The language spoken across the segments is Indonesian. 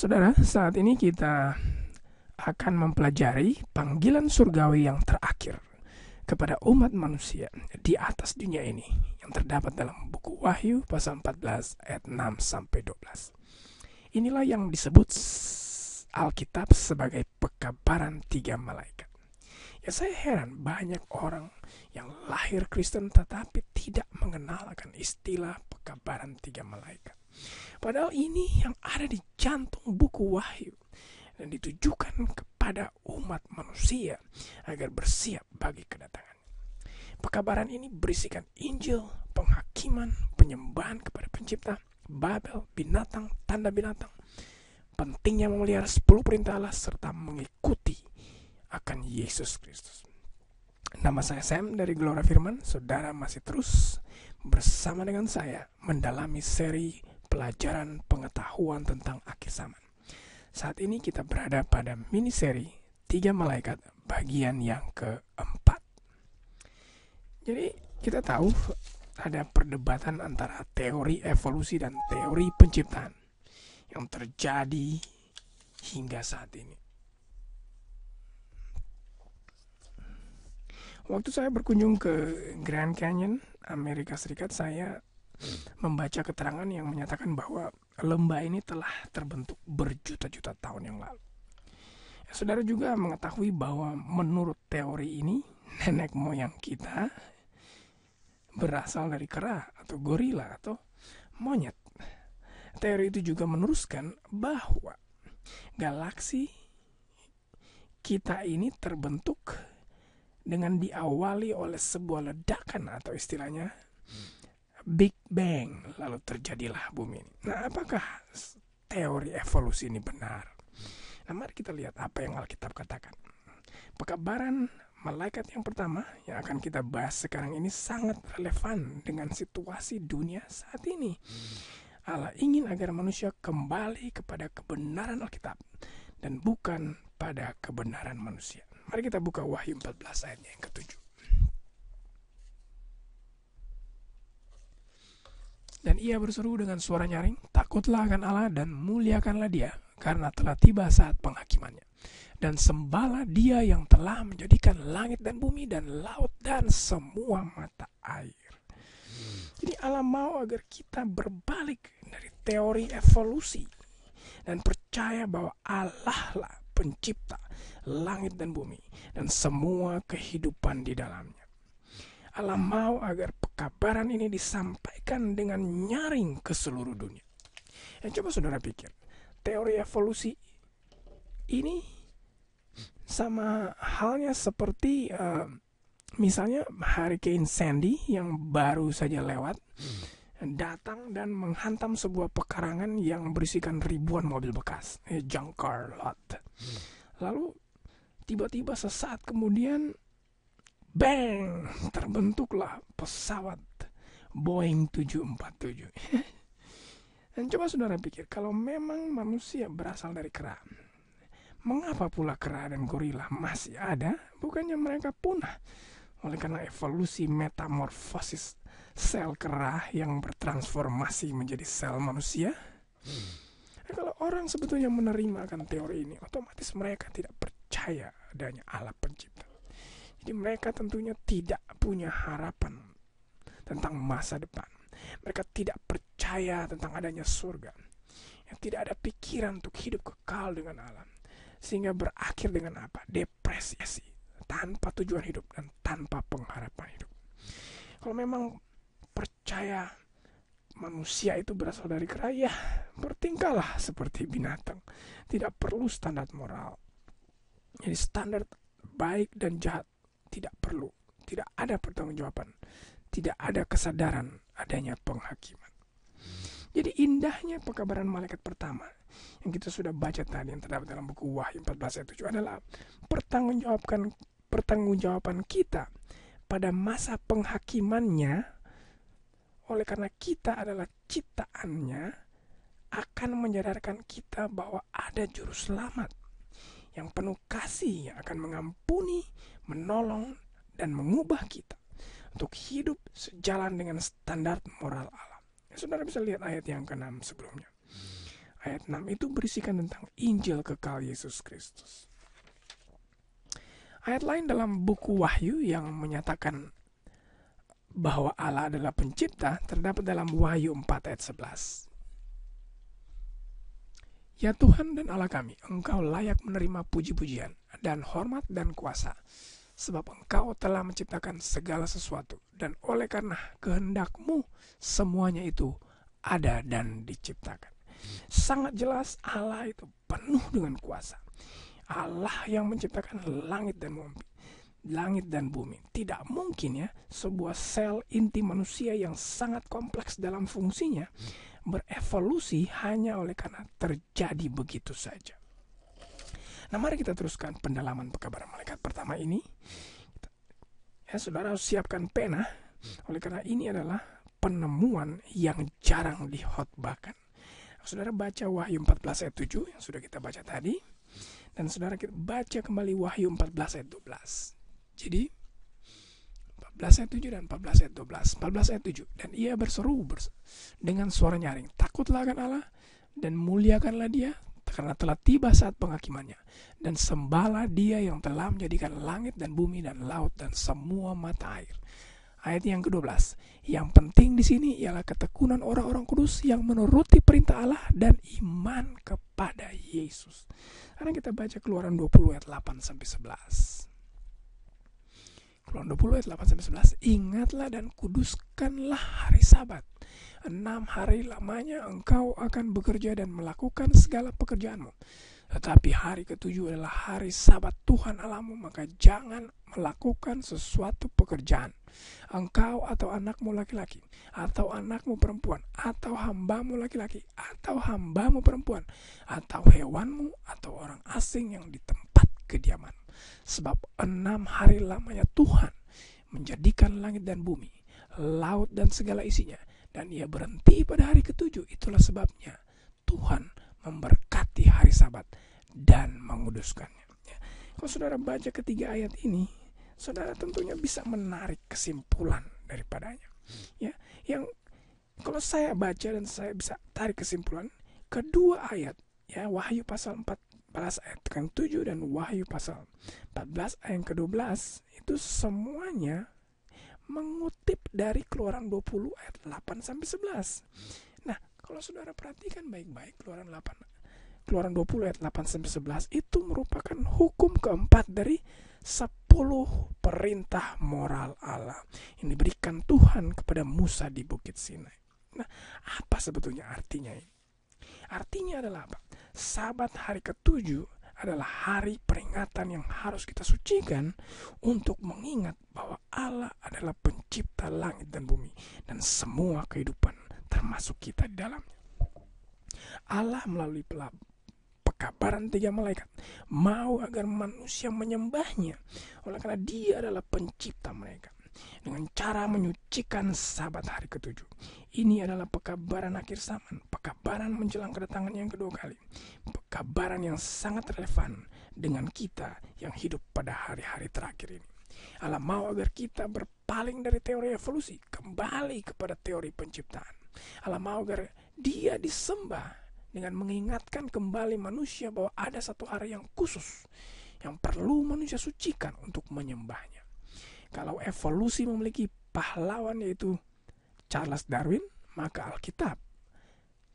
Saudara, saat ini kita akan mempelajari panggilan surgawi yang terakhir kepada umat manusia di atas dunia ini yang terdapat dalam buku Wahyu pasal 14 ayat 6 sampai 12. Inilah yang disebut Alkitab sebagai pekabaran tiga malaikat. Ya, saya heran banyak orang yang lahir Kristen tetapi tidak mengenal akan istilah pekabaran tiga malaikat. Padahal ini yang ada di jantung buku Wahyu dan ditujukan kepada umat manusia agar bersiap bagi kedatangan. Pekabaran ini berisikan Injil, penghakiman, penyembahan kepada pencipta, Babel, binatang, tanda binatang, pentingnya memelihara 10 perintah Allah serta mengikuti akan Yesus Kristus. Nama saya Sam dari Gelora Firman. Saudara masih terus bersama dengan saya mendalami seri pelajaran pengetahuan tentang akhir zaman. Saat ini kita berada pada mini seri 3 malaikat bagian yang keempat. Jadi kita tahu ada perdebatan antara teori evolusi dan teori penciptaan yang terjadi hingga saat ini. Waktu saya berkunjung ke Grand Canyon, Amerika Serikat, saya membaca keterangan yang menyatakan bahwa lembah ini telah terbentuk berjuta-juta tahun yang lalu. Saudara juga mengetahui bahwa menurut teori ini, nenek moyang kita berasal dari kera atau gorila atau monyet. Teori itu juga meneruskan bahwa galaksi kita ini terbentuk dengan diawali oleh sebuah ledakan atau istilahnya Big Bang, lalu terjadilah bumi ini. Nah, apakah teori evolusi ini benar? Nah, mari kita lihat apa yang Alkitab katakan. Pekabaran malaikat yang pertama yang akan kita bahas sekarang ini sangat relevan dengan situasi dunia saat ini. Allah ingin agar manusia kembali kepada kebenaran Alkitab dan bukan pada kebenaran manusia. Mari kita buka Wahyu 14 ayatnya yang ke-7. Dan ia berseru dengan suara nyaring, takutlah akan Allah dan muliakanlah dia, karena telah tiba saat penghakimannya. Dan sembahlah dia yang telah menjadikan langit dan bumi dan laut dan semua mata air. Jadi Allah mau agar kita berbalik dari teori evolusi dan percaya bahwa Allah lah pencipta langit dan bumi dan semua kehidupan di dalamnya. Allah mau agar pekabaran ini disampaikan dengan nyaring ke seluruh dunia. Coba saudara pikir, teori evolusi ini sama halnya seperti misalnya Hurricane Sandy yang baru saja lewat, datang dan menghantam sebuah pekarangan yang berisikan ribuan mobil bekas, junk car lot. Lalu tiba-tiba sesaat kemudian, bang, terbentuklah pesawat Boeing 747. Dan coba saudara pikir, kalau memang manusia berasal dari kera, mengapa pula kera dan gorila masih ada? Bukannya mereka punah oleh karena evolusi metamorfosis sel kera yang bertransformasi menjadi sel manusia? Kalau orang sebetulnya menerima akan teori ini, otomatis mereka tidak percaya adanya Allah pencipta. Jadi mereka tentunya tidak punya harapan tentang masa depan. Mereka tidak percaya tentang adanya surga. Tidak ada pikiran untuk hidup kekal dengan Allah. Sehingga berakhir dengan apa? Depresi, tanpa tujuan hidup dan tanpa pengharapan hidup. Kalau memang percaya manusia itu berasal dari kera, ya bertingkahlah seperti binatang. Tidak perlu standar moral. Jadi standar baik dan jahat tidak perlu. Tidak ada pertanggungjawaban. Tidak ada kesadaran adanya penghakiman. Jadi indahnya pekabaran malaikat pertama yang kita sudah baca tadi, yang terdapat dalam buku Wahyu 14 ayat 7 adalah pertanggungjawaban kita pada masa penghakimannya. Oleh karena kita adalah ciptaannya, akan menyadarkan kita bahwa ada juru selamat yang penuh kasih, yang akan mengampuni, menolong, dan mengubah kita untuk hidup sejalan dengan standar moral Allah. Saudara bisa lihat ayat yang ke-6 sebelumnya. Ayat 6 itu berisikan tentang Injil kekal Yesus Kristus. Ayat lain dalam buku Wahyu yang menyatakan bahwa Allah adalah pencipta terdapat dalam Wahyu 4 ayat 11. Ya Tuhan dan Allah kami, Engkau layak menerima puji-pujian dan hormat dan kuasa, sebab Engkau telah menciptakan segala sesuatu, dan oleh karena kehendak-Mu semuanya itu ada dan diciptakan. Sangat jelas Allah itu penuh dengan kuasa. Allah yang menciptakan langit dan bumi. Tidak mungkin ya sebuah sel inti manusia yang sangat kompleks dalam fungsinya berevolusi hanya oleh karena terjadi begitu saja. Nah, mari kita teruskan pendalaman pekabaran malaikat pertama ini. Ya, saudara harus siapkan pena, oleh karena ini adalah penemuan yang jarang dihotbahkan. Saudara baca Wahyu 14 ayat 7 yang sudah kita baca tadi, dan saudara kita baca kembali Wahyu 14 ayat 12. Jadi 14 ayat 7 dan 14 ayat 12. 14 ayat 7, dan ia berseru dengan suara nyaring, takutlah akan Allah dan muliakanlah Dia, karena telah tiba saat penghakimannya, dan sembahlah Dia yang telah menjadikan langit dan bumi dan laut dan semua mata air. Ayat yang ke-12. Yang penting di sini ialah ketekunan orang-orang kudus yang menuruti perintah Allah dan iman kepada Yesus. Sekarang kita baca Keluaran 20 ayat 8 sampai 11. Keluaran 20 ayat 8 sampai 11. Ingatlah dan kuduskanlah hari Sabat. 6 hari lamanya engkau akan bekerja dan melakukan segala pekerjaanmu. Tetapi hari ke-7 adalah hari Sabat Tuhan Allahmu, maka jangan melakukan sesuatu pekerjaan. Engkau atau anakmu laki-laki, atau anakmu perempuan, atau hambamu laki-laki, atau hambamu perempuan, atau hewanmu, atau orang asing yang di tempat kediaman. Sebab 6 hari lamanya Tuhan menjadikan langit dan bumi, laut dan segala isinya, dan Ia berhenti pada hari ke-7. Itulah sebabnya Tuhan memberkati hari Sabat dan menguduskannya. Kalau saudara baca ketiga ayat ini, saudara tentunya bisa menarik kesimpulan daripadanya. Ya, yang kalau saya baca dan saya bisa tarik kesimpulan, kedua ayat, ya, Wahyu pasal 14 ayat ke-7 dan Wahyu pasal 14 ayat ke-12 itu semuanya mengutip dari Keluaran 20 ayat 8 sampai 11. Nah, kalau saudara perhatikan baik-baik Keluaran 20 ayat 8 sampai 11 itu merupakan hukum keempat dari 10 perintah moral Allah yang diberikan Tuhan kepada Musa di Bukit Sinai. Nah, apa sebetulnya artinya ini? Artinya adalah apa? Sabat hari ke-7 adalah hari peringatan yang harus kita sucikan untuk mengingat bahwa Allah adalah pencipta langit dan bumi dan semua kehidupan termasuk kita di dalamnya. Allah melalui pekabaran 3 malaikat mau agar manusia menyembahnya, oleh karena Dia adalah pencipta mereka, dengan cara menyucikan Sabat hari ke-7. Ini adalah pekabaran akhir zaman, pekabaran menjelang kedatangan yang kedua kali, pekabaran yang sangat relevan dengan kita yang hidup pada hari-hari terakhir ini. Allah mau agar kita berpaling dari teori evolusi, kembali kepada teori penciptaan. Allah mau agar Dia disembah dengan mengingatkan kembali manusia bahwa ada satu hari yang khusus yang perlu manusia sucikan untuk menyembahnya. Kalau evolusi memiliki pahlawan yaitu Charles Darwin, maka Alkitab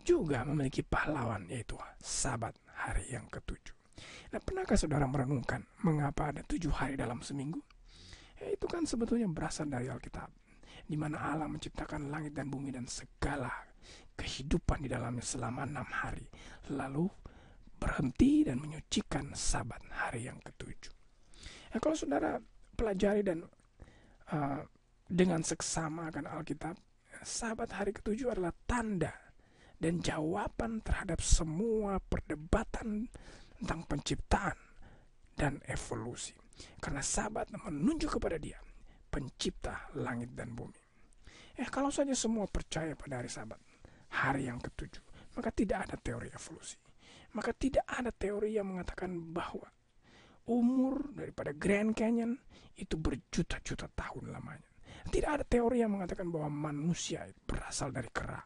juga memiliki pahlawan yaitu Sabat hari yang ke-7. Nah, pernahkah saudara merenungkan mengapa ada 7 hari dalam seminggu? Itu kan sebetulnya berasal dari Alkitab, di mana Allah menciptakan langit dan bumi dan segala kehidupan di dalamnya selama 6 hari, lalu berhenti dan menyucikan Sabat hari yang ke-7. Nah, kalau saudara pelajari dan dengan seksama akan Alkitab, Sabat hari ke-7 adalah tanda dan jawaban terhadap semua perdebatan tentang penciptaan dan evolusi. Karena Sabat menunjuk kepada Dia, pencipta langit dan bumi. Kalau saja semua percaya pada hari Sabat, hari yang ke-7, maka tidak ada teori evolusi. Maka tidak ada teori yang mengatakan bahwa umur daripada Grand Canyon itu berjuta-juta tahun lamanya. Tidak ada teori yang mengatakan bahwa manusia berasal dari kera.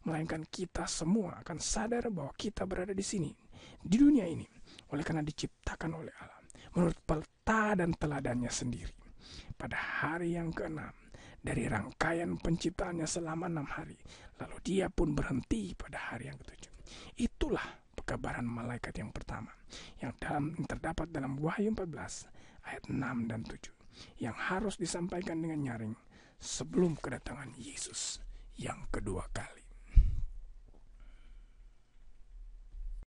melainkan kita semua akan sadar bahwa kita berada di sini, di dunia ini, oleh karena diciptakan oleh Allah, menurut peta dan teladannya sendiri. Pada hari yang ke-6 dari rangkaian penciptaannya selama 6 hari, lalu dia pun berhenti pada hari yang ke-7. Itulah pekabaran malaikat yang pertama yang terdapat dalam Wahyu 14 ayat 6 dan 7 yang harus disampaikan dengan nyaring sebelum kedatangan Yesus yang kedua kali.